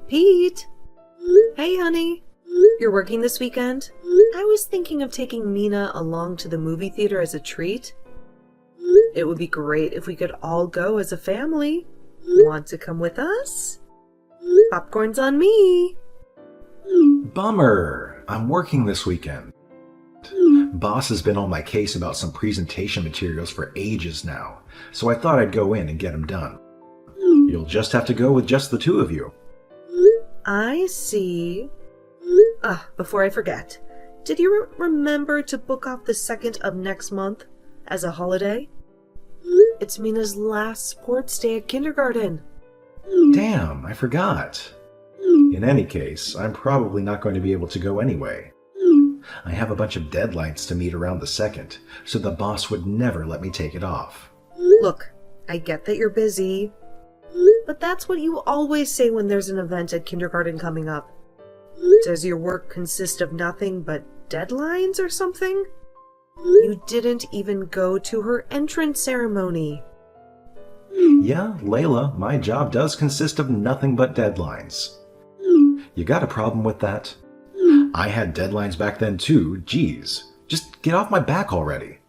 Pete? Hey, honey. You're working this weekend? I was thinking of taking Mina along to the movie theater as a treat. It would be great if we could all go as a family. Want to come with us? Popcorn's on me. Bummer. I'm working this weekend. Boss has been on my case about some presentation materials for ages now, so I thought I'd go in and get them done. You'll just have to go with just the two of you. I see. Before I forget, did you remember to book off the 2nd of next month as a holiday? It's Mina's last sports day at kindergarten. Damn, I forgot. In any case, I'm probably not going to be able to go anyway. I have a bunch of deadlines to meet around the 2nd, so the boss would never let me take it off. Look, I get that you're busy, but that's what you always say when there's an event at kindergarten coming up. Does your work consist of nothing but deadlines or something? You didn't even go to her entrance ceremony. Yeah, Layla, my job does consist of nothing but deadlines. You got a problem with that? I had deadlines back then too, geez. Just get off my back already.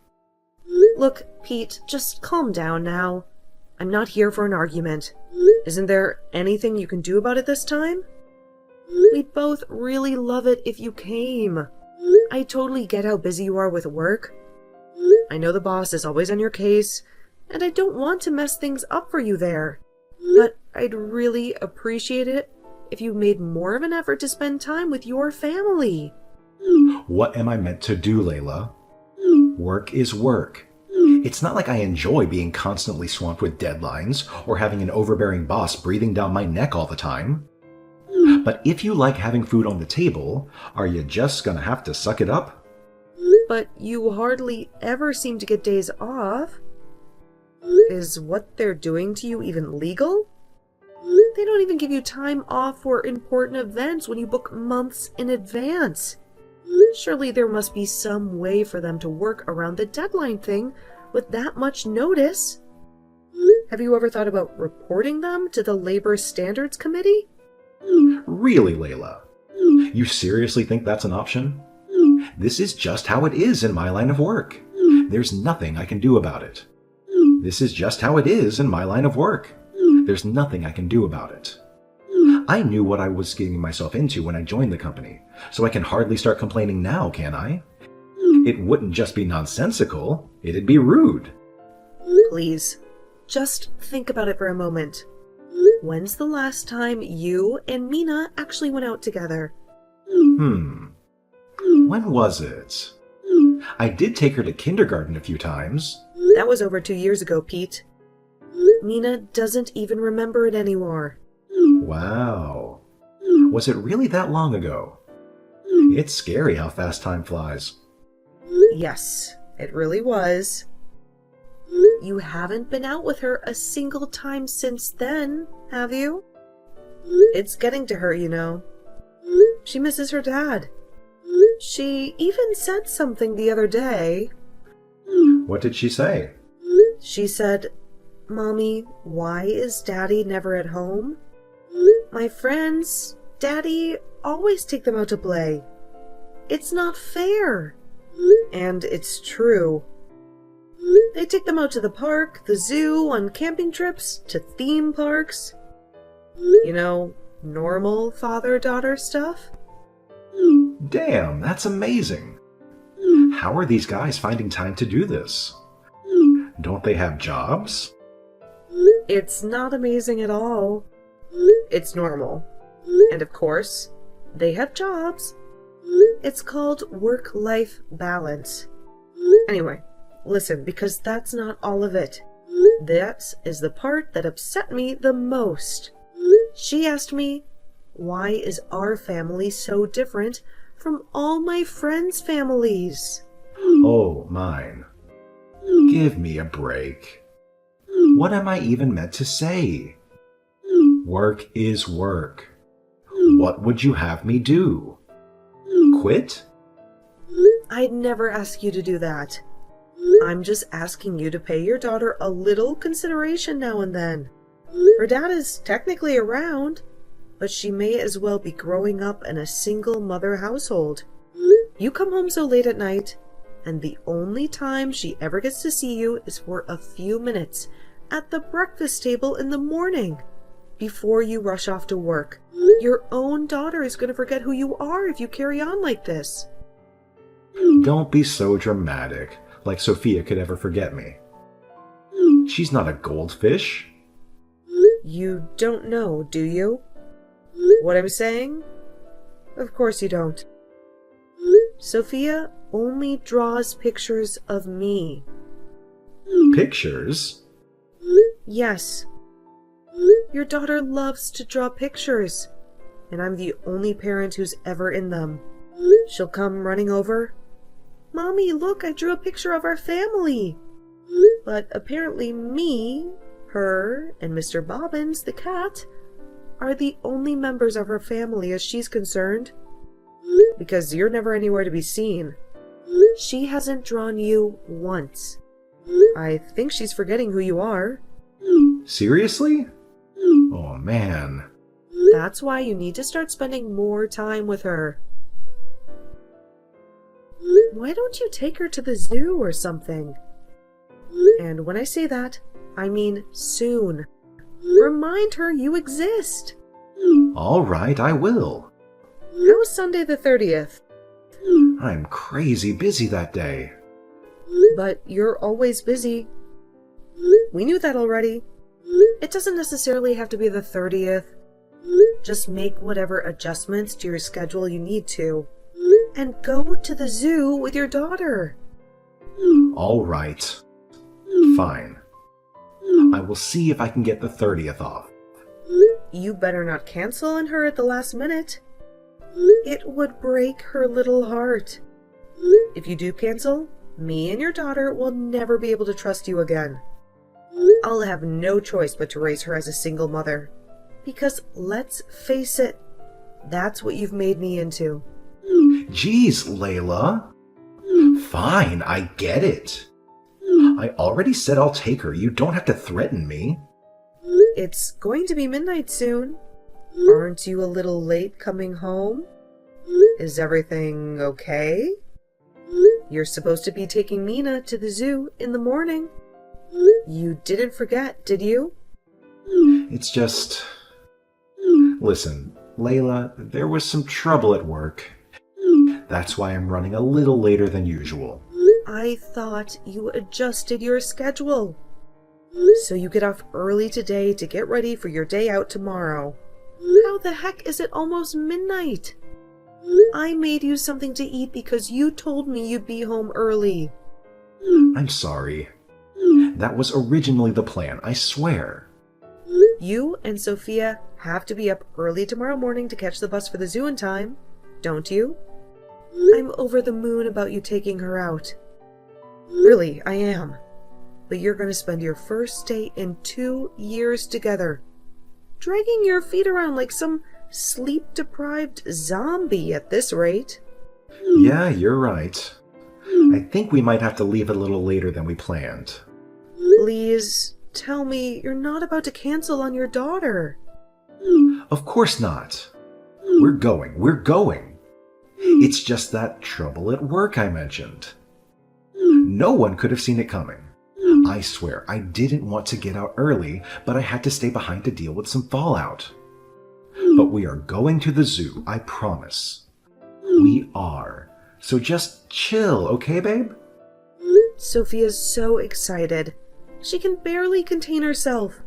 Look, Pete, just calm down now. I'm not here for an argument. Isn't there anything you can do about it this time? We'd both really love it if you came. I totally get how busy you are with work. I know the boss is always on your case, and I don't want to mess things up for you there. But I'd really appreciate it if you made more of an effort to spend time with your family. What am I meant to do, Layla? Work is work. It's not like I enjoy being constantly swamped with deadlines or having an overbearing boss breathing down my neck all the time. But if you like having food on the table, are you just gonna have to suck it up? But you hardly ever seem to get days off. Is what they're doing to you even legal? They don't even give you time off for important events when you book months in advance. Surely there must be some way for them to work around the deadline thing with that much notice. Have you ever thought about reporting them to the Labor Standards Committee? Really, Layla? You seriously think that's an option? This is just how it is in my line of work. There's nothing I can do about it. This is just how it is in my line of work. There's nothing I can do about it. I knew what I was getting myself into when I joined the company, so I can hardly start complaining now, can I? It wouldn't just be nonsensical, it'd be rude. Please, just think about it for a moment. When's the last time you and Mina actually went out together? When was it? I did take her to kindergarten a few times. That was over 2 years ago, Pete. Mina doesn't even remember it anymore. Wow. Was it really that long ago? It's scary how fast time flies. Yes, it really was. You haven't been out with her a single time since then, have you? It's getting to her, you know. She misses her dad. She even said something the other day. What did she say? She said, "Mommy, why is Daddy never at home? My friends, Daddy always take them out to play. It's not fair." And it's true. They take them out to the park, the zoo, on camping trips, to theme parks. You know, normal father-daughter stuff. Damn, that's amazing. How are these guys finding time to do this? Don't they have jobs? It's not amazing at all. It's normal. And of course, they have jobs. It's called work-life balance. Anyway, listen, because that's not all of it. That is the part that upset me the most. She asked me, why is our family so different from all my friends' families? Oh, mine. Give me a break. What am I even meant to say? Work is work. What would you have me do? Quit? I'd never ask you to do that. I'm just asking you to pay your daughter a little consideration now and then. Her dad is technically around. but she may as well be growing up in a single-mother household. You come home so late at night, and the only time she ever gets to see you is for a few minutes at the breakfast table in the morning, before you rush off to work. Your own daughter is going to forget who you are if you carry on like this. Don't be so dramatic, like Sophia could ever forget me. She's not a goldfish. You don't know, do you? What I'm saying? Of course you don't. Sophia only draws pictures of me. Pictures? Yes. Your daughter loves to draw pictures, and I'm the only parent who's ever in them. She'll come running over. Mommy, look, I drew a picture of our family. But apparently me, her, and Mr. Bobbins, the cat, are the only members of her family as she's concerned. Because you're never anywhere to be seen. She hasn't drawn you once. I think she's forgetting who you are. Seriously? Oh, man. That's why you need to start spending more time with her. Why don't you take her to the zoo or something? And when I say that, I mean soon. Remind her you exist. All right, I will. How's Sunday the 30th? I'm crazy busy that day. But you're always busy. We knew that already. It doesn't necessarily have to be the 30th. Just make whatever adjustments to your schedule you need to. And go to the zoo with your daughter. All right. Fine. I will see if I can get the 30th off. You better not cancel on her at the last minute. It would break her little heart. If you do cancel, me and your daughter will never be able to trust you again. I'll have no choice but to raise her as a single mother. Because let's face it, that's what you've made me into. Geez, Layla. Fine, I get it. I already said I'll take her. You don't have to threaten me. It's going to be midnight soon. Aren't you a little late coming home? Is everything okay? You're supposed to be taking Mina to the zoo in the morning. You didn't forget, did you? It's just... Listen, Layla, there was some trouble at work. That's why I'm running a little later than usual. I thought you adjusted your schedule. So you get off early today to get ready for your day out tomorrow. How the heck is it almost midnight? I made you something to eat because you told me you'd be home early. I'm sorry. That was originally the plan, I swear. You and Sophia have to be up early tomorrow morning to catch the bus for the zoo in time, don't you? I'm over the moon about you taking her out. Really, I am. But you're going to spend your first day in 2 years together, dragging your feet around like some sleep-deprived zombie at this rate. Yeah, you're right. I think we might have to leave a little later than we planned. Please, tell me you're not about to cancel on your daughter. Of course not. We're going. It's just that trouble at work I mentioned. No one could have seen it coming. I swear, I didn't want to get out early, but I had to stay behind to deal with some fallout. But we are going to the zoo, I promise. We are. So just chill, okay, babe? Sophia's so excited. She can barely contain herself.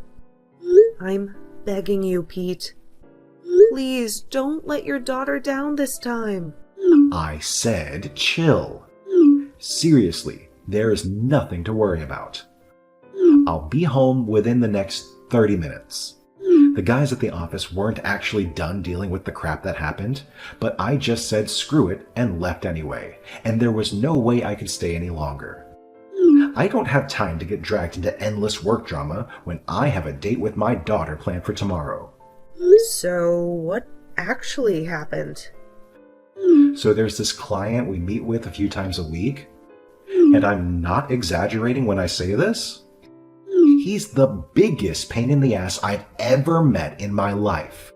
I'm begging you, Pete. Please don't let your daughter down this time. I said chill. Seriously, there is nothing to worry about. I'll be home within the next 30 minutes. The guys at the office weren't actually done dealing with the crap that happened, but I just said screw it and left anyway, and there was no way I could stay any longer. I don't have time to get dragged into endless work drama when I have a date with my daughter planned for tomorrow. So, what actually happened? So there's this client we meet with a few times a week, and I'm not exaggerating when I say this. He's the biggest pain in the ass I've ever met in my life.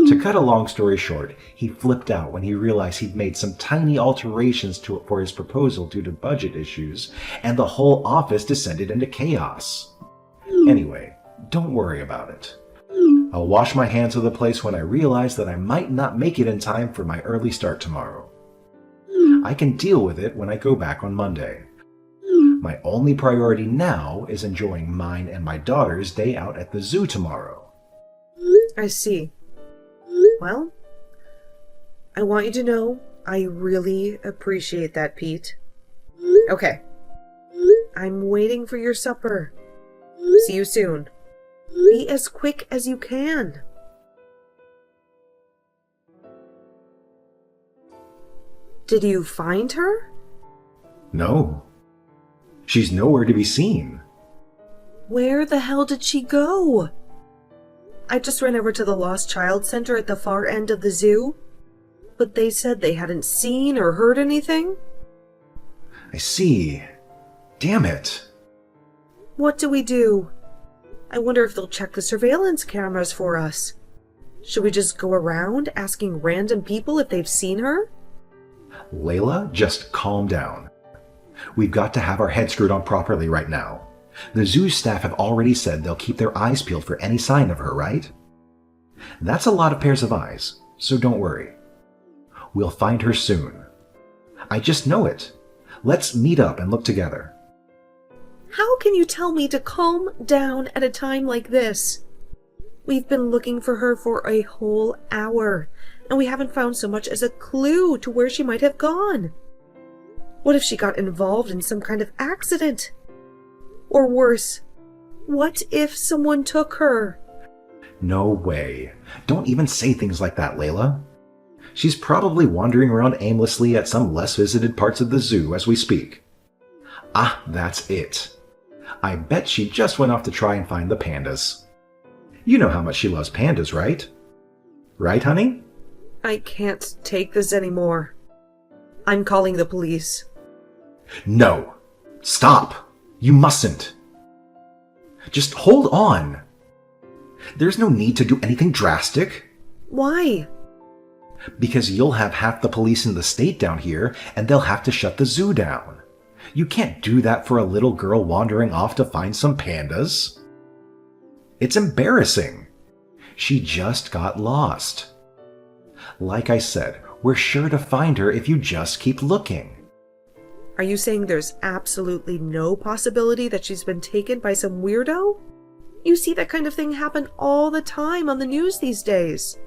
To cut a long story short, he flipped out when he realized he'd made some tiny alterations to it for his proposal due to budget issues, and the whole office descended into chaos. Anyway, don't worry about it. I'll wash my hands of the place when I realize that I might not make it in time for my early start tomorrow. I can deal with it when I go back on Monday. My only priority now is enjoying mine and my daughter's day out at the zoo tomorrow. I see. Well, I want you to know I really appreciate that, Pete. Okay. I'm waiting for your supper. See you soon. Be as quick as you can. Did you find her? No. She's nowhere to be seen. Where the hell did she go? I just ran over to the Lost Child Center at the far end of the zoo, but they said they hadn't seen or heard anything. I see. Damn it. What do we do? I wonder if they'll check the surveillance cameras for us. Should we just go around asking random people if they've seen her? Layla, just calm down. We've got to have our heads screwed on properly right now. The zoo staff have already said they'll keep their eyes peeled for any sign of her, right? That's a lot of pairs of eyes, so don't worry. We'll find her soon. I just know it. Let's meet up and look together. How can you tell me to calm down at a time like this? We've been looking for her for a whole hour, and we haven't found so much as a clue to where she might have gone. What if she got involved in some kind of accident? Or worse, what if someone took her? No way. Don't even say things like that, Layla. She's probably wandering around aimlessly at some less visited parts of the zoo as we speak. Ah, that's it. I bet she just went off to try and find the pandas. You know how much she loves pandas, right? Right, honey? I can't take this anymore. I'm calling the police. No. Stop. You mustn't. Just hold on. There's no need to do anything drastic. Why? Because you'll have half the police in the state down here, and they'll have to shut the zoo down. You can't do that for a little girl wandering off to find some pandas. It's embarrassing. She just got lost. Like I said, we're sure to find her if you just keep looking. Are you saying there's absolutely no possibility that she's been taken by some weirdo? You see that kind of thing happen all the time on the news these days.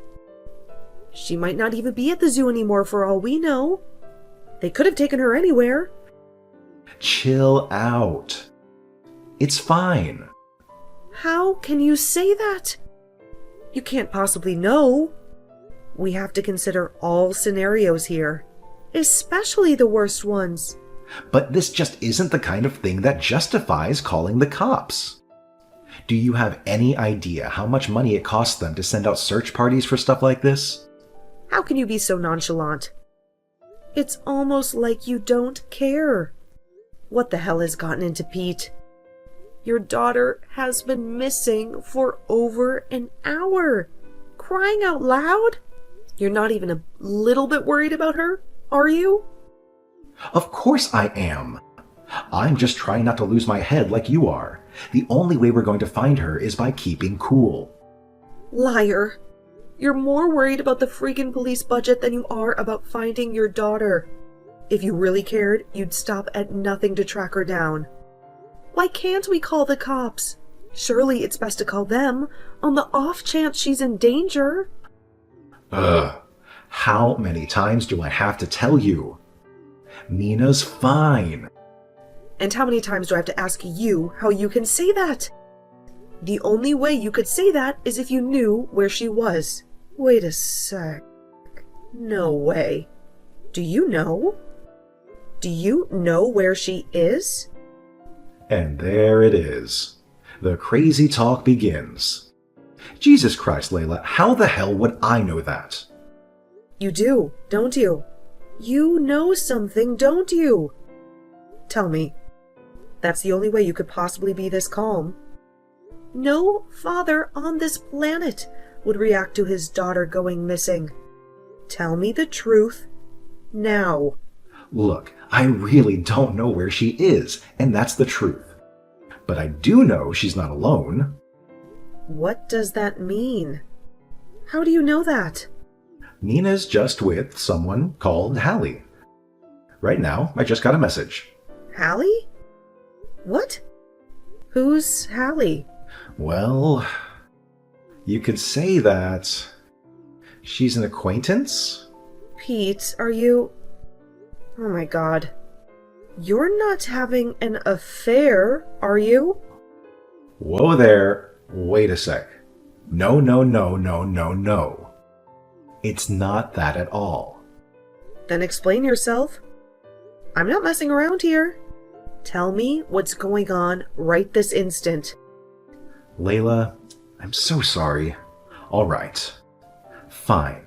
She might not even be at the zoo anymore for all we know. They could have taken her anywhere. Chill out. It's fine. How can you say that? You can't possibly know. We have to consider all scenarios here, especially the worst ones. But this just isn't the kind of thing that justifies calling the cops. Do you have any idea how much money it costs them to send out search parties for stuff like this? How can you be so nonchalant? It's almost like you don't care. What the hell has gotten into Pete? Your daughter has been missing for over an hour. Crying out loud? You're not even a little bit worried about her, are you? Of course I am. I'm just trying not to lose my head like you are. The only way we're going to find her is by keeping cool. Liar. You're more worried about the freaking police budget than you are about finding your daughter. If you really cared, you'd stop at nothing to track her down. Why can't we call the cops? Surely it's best to call them, on the off chance she's in danger. How many times do I have to tell you? Mina's fine. And how many times do I have to ask you how you can say that? The only way you could say that is if you knew where she was. Wait a sec. No way. Do you know? Do you know where she is? And there it is. The crazy talk begins. Jesus Christ, Layla, how the hell would I know that? You do, don't you? You know something, don't you? Tell me. That's the only way you could possibly be this calm. No father on this planet would react to his daughter going missing? Tell me the truth now. Look, I really don't know where she is, and that's the truth. But I do know she's not alone. What does that mean? How do you know that? Nina's just with someone called Hallie. Right now, I just got a message. Hallie? What? Who's Hallie? Well, you could say that she's an acquaintance? Pete, are you... Oh my god. You're not having an affair, are you? Whoa there. Wait a sec. No, no, no, no, no, no. It's not that at all. Then explain yourself. I'm not messing around here. Tell me what's going on right this instant. Layla, I'm so sorry. All right. Fine.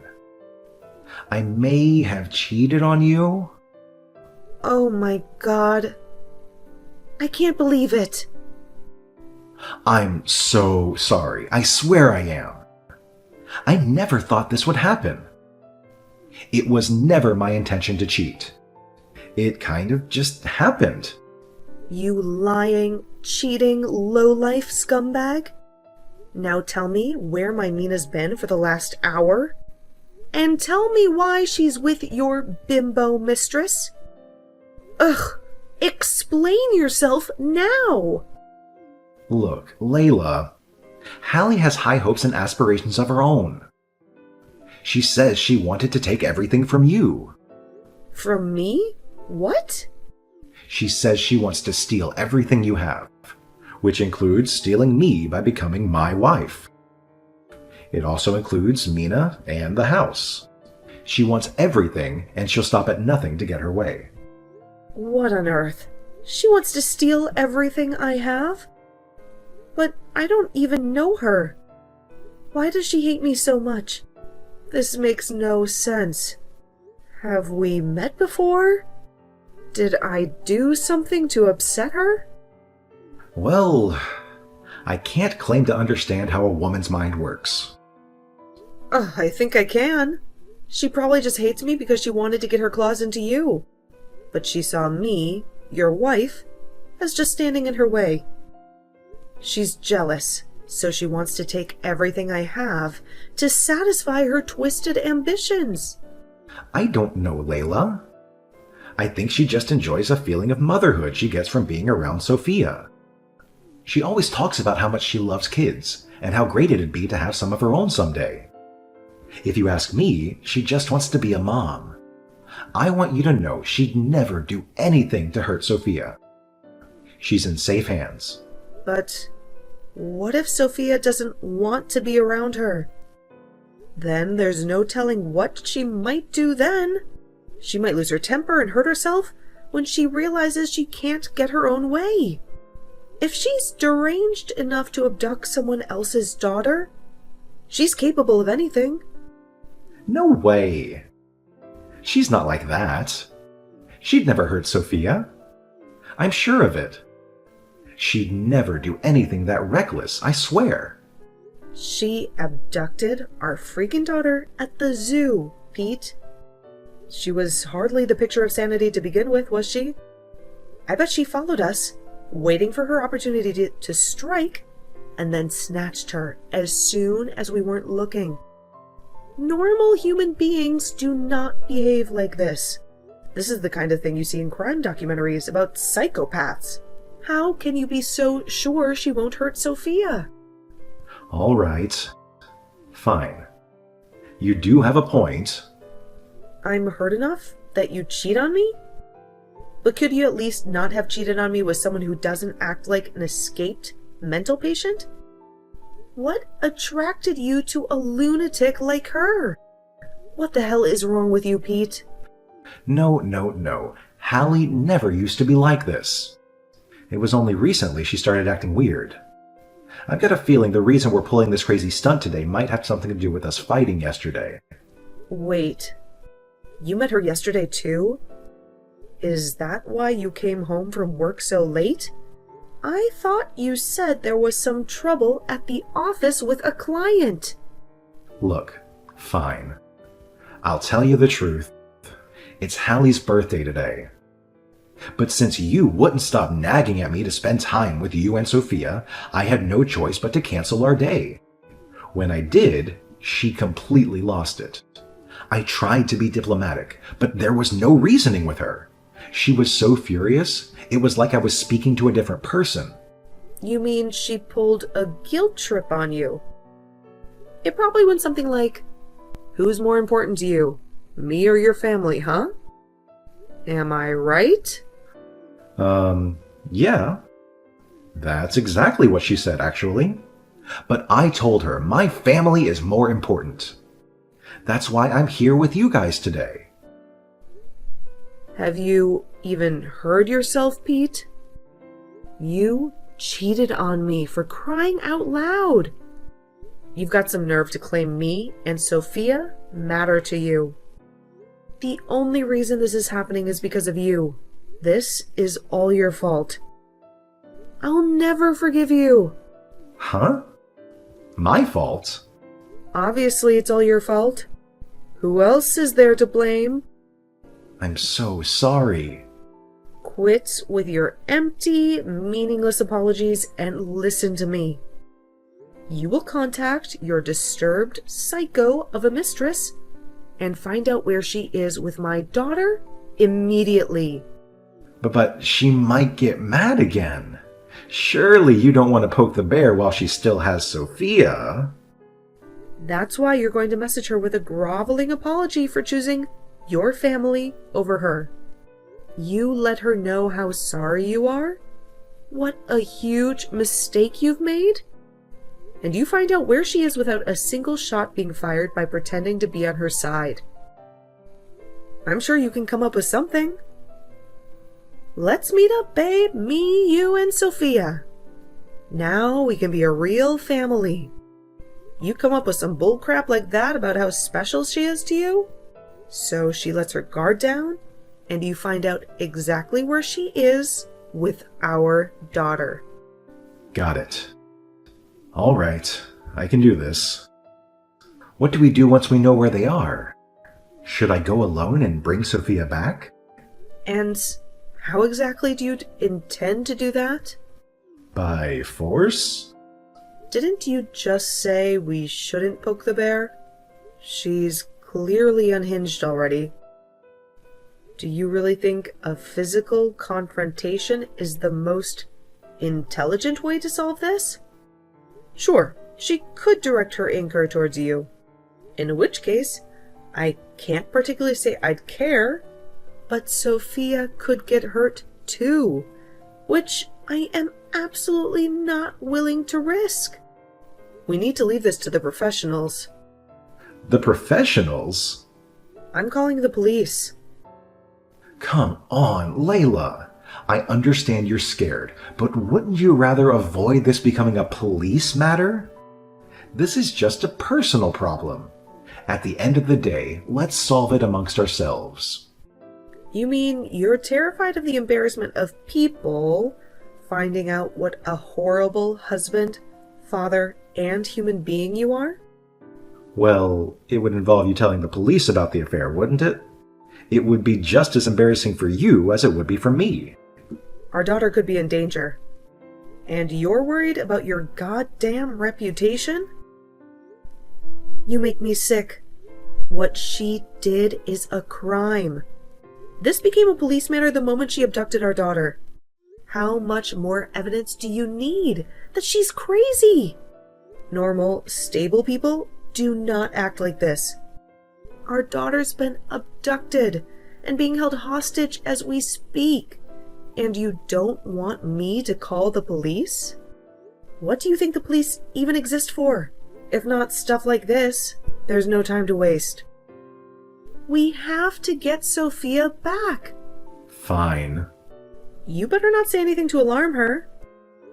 I may have cheated on you. Oh my god. I can't believe it. I'm so sorry. I swear I am. I never thought this would happen. It was never my intention to cheat. It kind of just happened. You lying, cheating, lowlife scumbag? Now tell me where my Mina's been for the last hour? And tell me why she's with your bimbo mistress? Ugh! Explain yourself now! Look, Layla, Hallie has high hopes and aspirations of her own. She says she wanted to take everything from you. From me? What? She says she wants to steal everything you have, which includes stealing me by becoming my wife. It also includes Mina and the house. She wants everything, and she'll stop at nothing to get her way. What on earth? She wants to steal everything I have? But I don't even know her. Why does she hate me so much? This makes no sense. Have we met before? Did I do something to upset her? Well, I can't claim to understand how a woman's mind works. I think I can. She probably just hates me because she wanted to get her claws into you. But she saw me, your wife, as just standing in her way. She's jealous, so she wants to take everything I have to satisfy her twisted ambitions. I don't know, Layla. I think she just enjoys a feeling of motherhood she gets from being around Sophia. She always talks about how much she loves kids and how great it'd be to have some of her own someday. If you ask me, she just wants to be a mom. I want you to know she'd never do anything to hurt Sophia. She's in safe hands. But what if Sophia doesn't want to be around her? Then there's no telling what she might do then. She might lose her temper and hurt herself when she realizes she can't get her own way. If she's deranged enough to abduct someone else's daughter, she's capable of anything. No way. She's not like that. She'd never hurt Sophia. I'm sure of it. She'd never do anything that reckless, I swear. She abducted our freaking daughter at the zoo, Pete. She was hardly the picture of sanity to begin with, was she? I bet she followed us, waiting for her opportunity to strike, and then snatched her as soon as we weren't looking. Normal human beings do not behave like this. This is the kind of thing you see in crime documentaries about psychopaths. How can you be so sure she won't hurt Sophia? All right. Fine. You do have a point. I'm hurt enough that you cheat on me? But could you at least not have cheated on me with someone who doesn't act like an escaped mental patient? What attracted you to a lunatic like her? What the hell is wrong with you, Pete? No. Hallie never used to be like this. It was only recently she started acting weird. I've got a feeling the reason we're pulling this crazy stunt today might have something to do with us fighting yesterday. Wait. You met her yesterday too? Is that why you came home from work so late? I thought you said there was some trouble at the office with a client. Look, fine. I'll tell you the truth. It's Hallie's birthday today. But since you wouldn't stop nagging at me to spend time with you and Sophia, I had no choice but to cancel our day. When I did, she completely lost it. I tried to be diplomatic, but there was no reasoning with her. She was so furious, it was like I was speaking to a different person. You mean she pulled a guilt trip on you? It probably went something like, "Who's more important to you, me or your family, huh? Am I right?" Yeah. That's exactly what she said, actually. But I told her my family is more important. That's why I'm here with you guys today. Have you even heard yourself, Pete? You cheated on me, for crying out loud. You've got some nerve to claim me and Sophia matter to you. The only reason this is happening is because of you. This is all your fault. I'll never forgive you. Huh? My fault? Obviously, it's all your fault. Who else is there to blame? I'm so sorry. Quit with your empty, meaningless apologies and listen to me. You will contact your disturbed psycho of a mistress and find out where she is with my daughter immediately. But she might get mad again. Surely you don't want to poke the bear while she still has Sophia. That's why you're going to message her with a groveling apology for choosing your family over her. You let her know how sorry you are, what a huge mistake you've made, and you find out where she is without a single shot being fired by pretending to be on her side. I'm sure you can come up with something. Let's meet up, babe. Me, you, and Sophia. Now we can be a real family. You come up with some bullcrap like that about how special she is to you, so she lets her guard down, and you find out exactly where she is with our daughter. Got it. All right, I can do this. What do we do once we know where they are? Should I go alone and bring Sophia back? And how exactly do you intend to do that? By force? Didn't you just say we shouldn't poke the bear? She's clearly unhinged already. Do you really think a physical confrontation is the most intelligent way to solve this? Sure, she could direct her anger towards you, in which case I can't particularly say I'd care, but Sophia could get hurt too, which I am absolutely not willing to risk. We need to leave this to the professionals. The professionals? I'm calling the police. Come on, Layla. I understand you're scared, but wouldn't you rather avoid this becoming a police matter? This is just a personal problem. At the end of the day, let's solve it amongst ourselves. You mean you're terrified of the embarrassment of people finding out what a horrible husband, father, and human being you are? Well, it would involve you telling the police about the affair, wouldn't it? It would be just as embarrassing for you as it would be for me. Our daughter could be in danger. And you're worried about your goddamn reputation? You make me sick. What she did is a crime. This became a police matter the moment she abducted our daughter. How much more evidence do you need that she's crazy? Normal, stable people do not act like this. Our daughter's been abducted and being held hostage as we speak. And you don't want me to call the police? What do you think the police even exist for? If not stuff like this, there's no time to waste. We have to get Sophia back. Fine. You better not say anything to alarm her.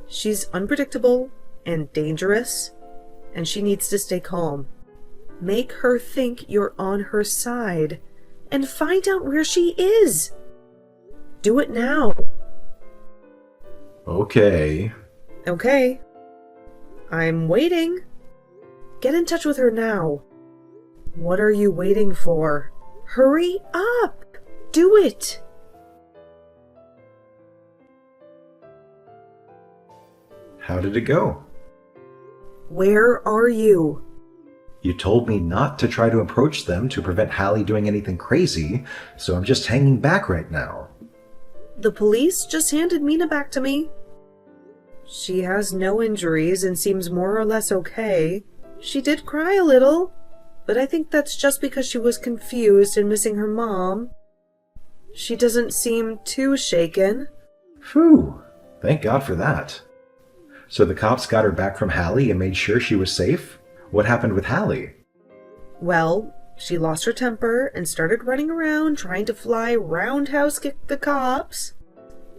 She's unpredictable and dangerous, and she needs to stay calm. Make her think you're on her side, and find out where she is. Do it now. Okay. Okay. I'm waiting. Get in touch with her now. What are you waiting for? Hurry up! Do it! How did it go? Where are you? You told me not to try to approach them to prevent Hallie doing anything crazy, so I'm just hanging back right now. The police just handed Mina back to me. She has no injuries and seems more or less okay. She did cry a little, but I think that's just because she was confused and missing her mom. She doesn't seem too shaken. Phew, thank God for that. So the cops got her back from Hallie and made sure she was safe? What happened with Hallie? Well, she lost her temper and started running around trying to fly roundhouse kick the cops.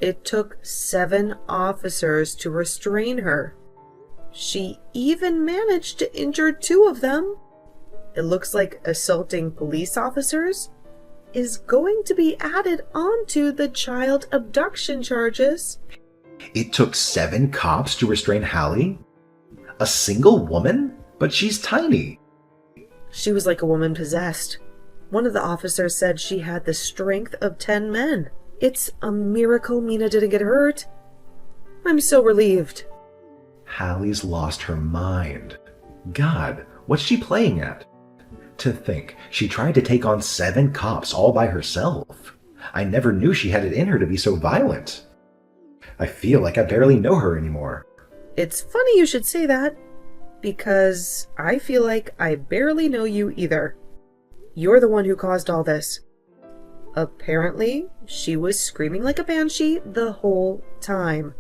It took 7 officers to restrain her. She even managed to injure 2 of them. It looks like assaulting police officers is going to be added onto the child abduction charges. It took 7 cops to restrain Hallie? A single woman? But she's tiny. She was like a woman possessed. One of the officers said she had the strength of 10 men. It's a miracle Mina didn't get hurt. I'm so relieved. Hallie's lost her mind. God, what's she playing at? To think, she tried to take on 7 cops all by herself. I never knew she had it in her to be so violent. I feel like I barely know her anymore. It's funny you should say that, because I feel like I barely know you either. You're the one who caused all this. Apparently, she was screaming like a banshee the whole time.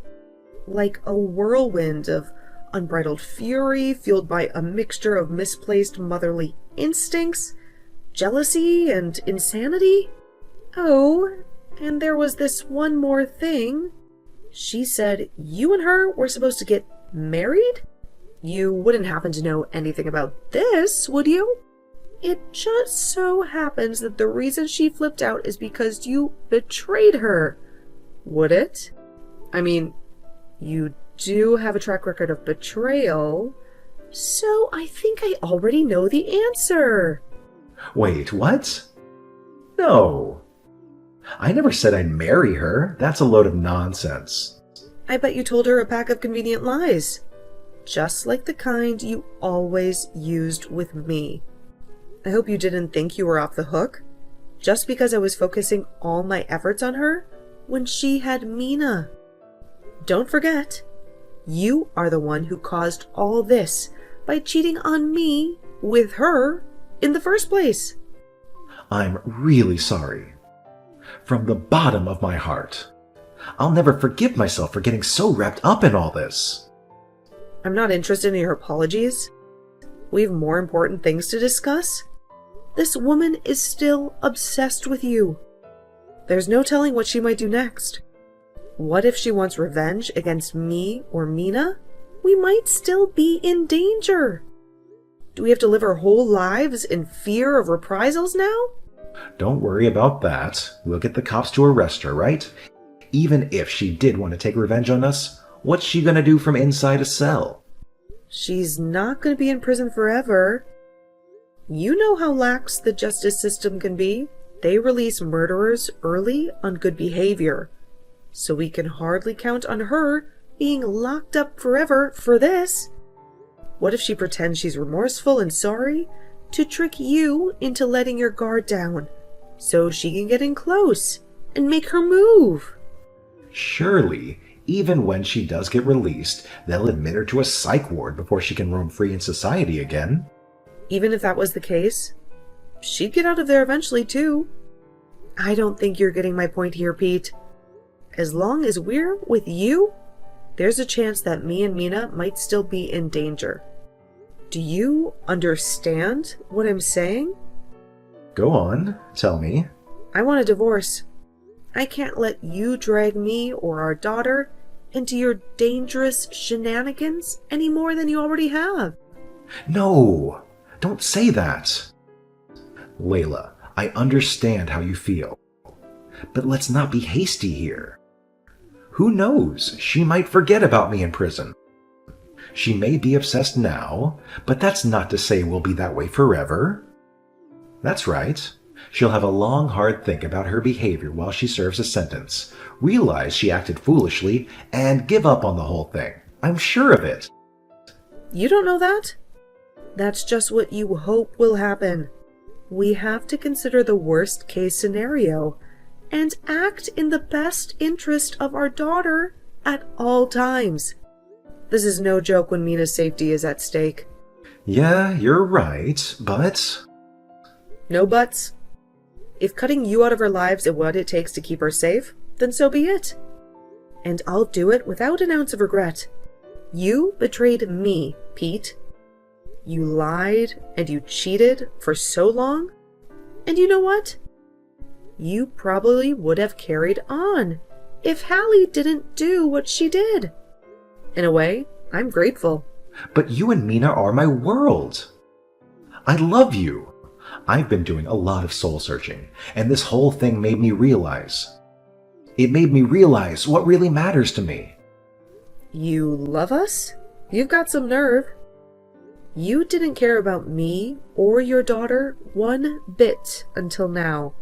Like a whirlwind of unbridled fury fueled by a mixture of misplaced motherly instincts, jealousy, and insanity. Oh, and there was this one more thing. She said you and her were supposed to get married? You wouldn't happen to know anything about this, would you? It just so happens that the reason she flipped out is because you betrayed her. Would it? I mean, you do have a track record of betrayal, so I think I already know the answer. Wait, what? No. I never said I'd marry her. That's a load of nonsense. I bet you told her a pack of convenient lies. Just like the kind you always used with me. I hope you didn't think you were off the hook, just because I was focusing all my efforts on her when she had Mina. Don't forget, you are the one who caused all this by cheating on me with her in the first place. I'm really sorry. From the bottom of my heart. I'll never forgive myself for getting so wrapped up in all this. I'm not interested in your apologies. We have more important things to discuss. This woman is still obsessed with you. There's no telling what she might do next. What if she wants revenge against me or Mina? We might still be in danger. Do we have to live our whole lives in fear of reprisals now? Don't worry about that. We'll get the cops to arrest her, right? Even if she did want to take revenge on us, what's she gonna do from inside a cell? She's not gonna be in prison forever. You know how lax the justice system can be. They release murderers early on good behavior. So we can hardly count on her being locked up forever for this. What if she pretends she's remorseful and sorry to trick you into letting your guard down so she can get in close and make her move? Surely, even when she does get released, they'll admit her to a psych ward before she can roam free in society again. Even if that was the case, she'd get out of there eventually too. I don't think you're getting my point here, Pete. As long as we're with you, there's a chance that me and Mina might still be in danger. Do you understand what I'm saying? Go on, tell me. I want a divorce. I can't let you drag me or our daughter into your dangerous shenanigans any more than you already have. No, don't say that. Layla, I understand how you feel. But let's not be hasty here. Who knows? She might forget about me in prison. She may be obsessed now, but that's not to say we'll be that way forever. That's right. She'll have a long, hard think about her behavior while she serves a sentence, realize she acted foolishly, and give up on the whole thing. I'm sure of it. You don't know that? That's just what you hope will happen. We have to consider the worst case scenario and act in the best interest of our daughter at all times. This is no joke when Mina's safety is at stake. Yeah, you're right, but... No buts. If cutting you out of our lives is what it takes to keep her safe, then so be it. And I'll do it without an ounce of regret. You betrayed me, Pete. You lied and you cheated for so long. And you know what? You probably would have carried on if Hallie didn't do what she did. In a way, I'm grateful. But you and Mina are my world. I love you. I've been doing a lot of soul searching, and this whole thing made me realize. It made me realize what really matters to me. You love us? You've got some nerve. You didn't care about me or your daughter one bit until now.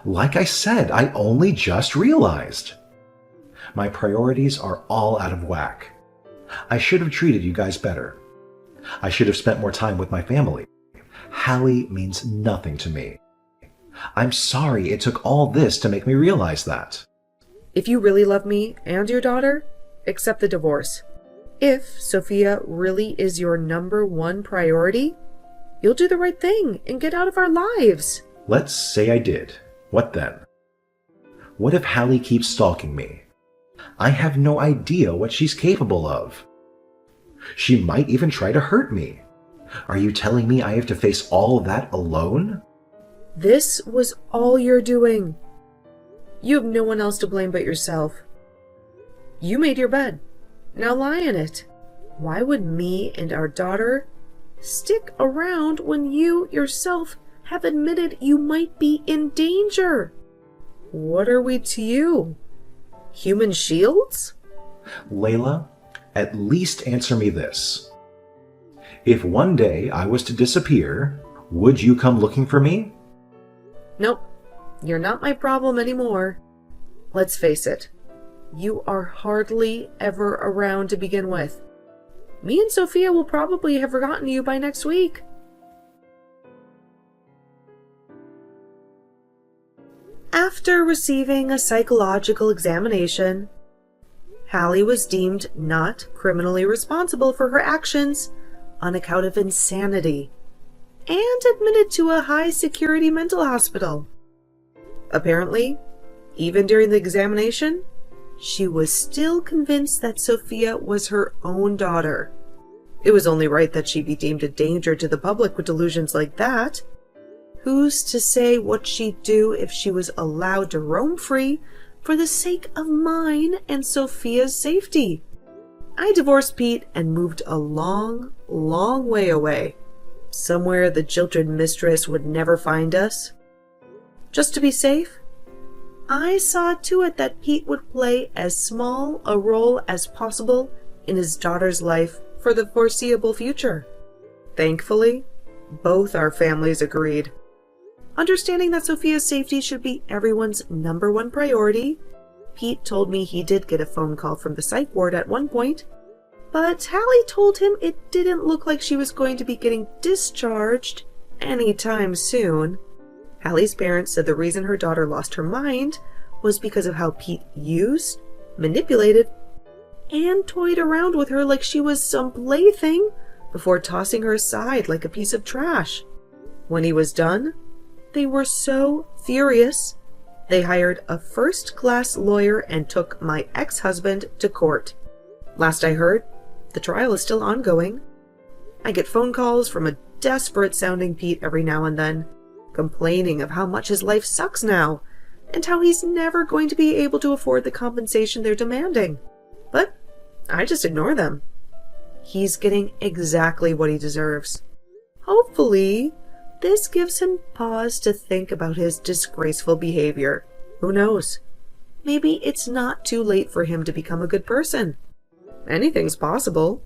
Like I said, I only just realized. My priorities are all out of whack. I should have treated you guys better. I should have spent more time with my family. Hallie means nothing to me. I'm sorry it took all this to make me realize that. If you really love me and your daughter, accept the divorce. If Sophia really is your number one priority, you'll do the right thing and get out of our lives. Let's say I did. What then? What if Hallie keeps stalking me? I have no idea what she's capable of. She might even try to hurt me. Are you telling me I have to face all that alone? This was all you're doing. You have no one else to blame but yourself. You made your bed. Now lie in it. Why would me and our daughter stick around when you yourself have admitted you might be in danger? What are we to you? Human shields? Layla, at least answer me this. If one day I was to disappear, would you come looking for me? Nope. You're not my problem anymore. Let's face it. You are hardly ever around to begin with. Me and Sophia will probably have forgotten you by next week. After receiving a psychological examination, Hallie was deemed not criminally responsible for her actions on account of insanity and admitted to a high-security mental hospital. Apparently, even during the examination, she was still convinced that Sophia was her own daughter. It was only right that she be deemed a danger to the public with delusions like that. Who's to say what she'd do if she was allowed to roam free for the sake of mine and Sophia's safety? I divorced Pete and moved a long, long way away, somewhere the jilted mistress would never find us. Just to be safe, I saw to it that Pete would play as small a role as possible in his daughter's life for the foreseeable future. Thankfully, both our families agreed. Understanding that Sophia's safety should be everyone's number one priority, Pete told me he did get a phone call from the psych ward at one point, but Hallie told him it didn't look like she was going to be getting discharged anytime soon. Hallie's parents said the reason her daughter lost her mind was because of how Pete used, manipulated, and toyed around with her like she was some plaything before tossing her aside like a piece of trash. When he was done, they were so furious, they hired a first-class lawyer and took my ex-husband to court. Last I heard, the trial is still ongoing. I get phone calls from a desperate-sounding Pete every now and then, complaining of how much his life sucks now, and how he's never going to be able to afford the compensation they're demanding. But I just ignore them. He's getting exactly what he deserves. Hopefully, this gives him pause to think about his disgraceful behavior. Who knows? Maybe it's not too late for him to become a good person. Anything's possible.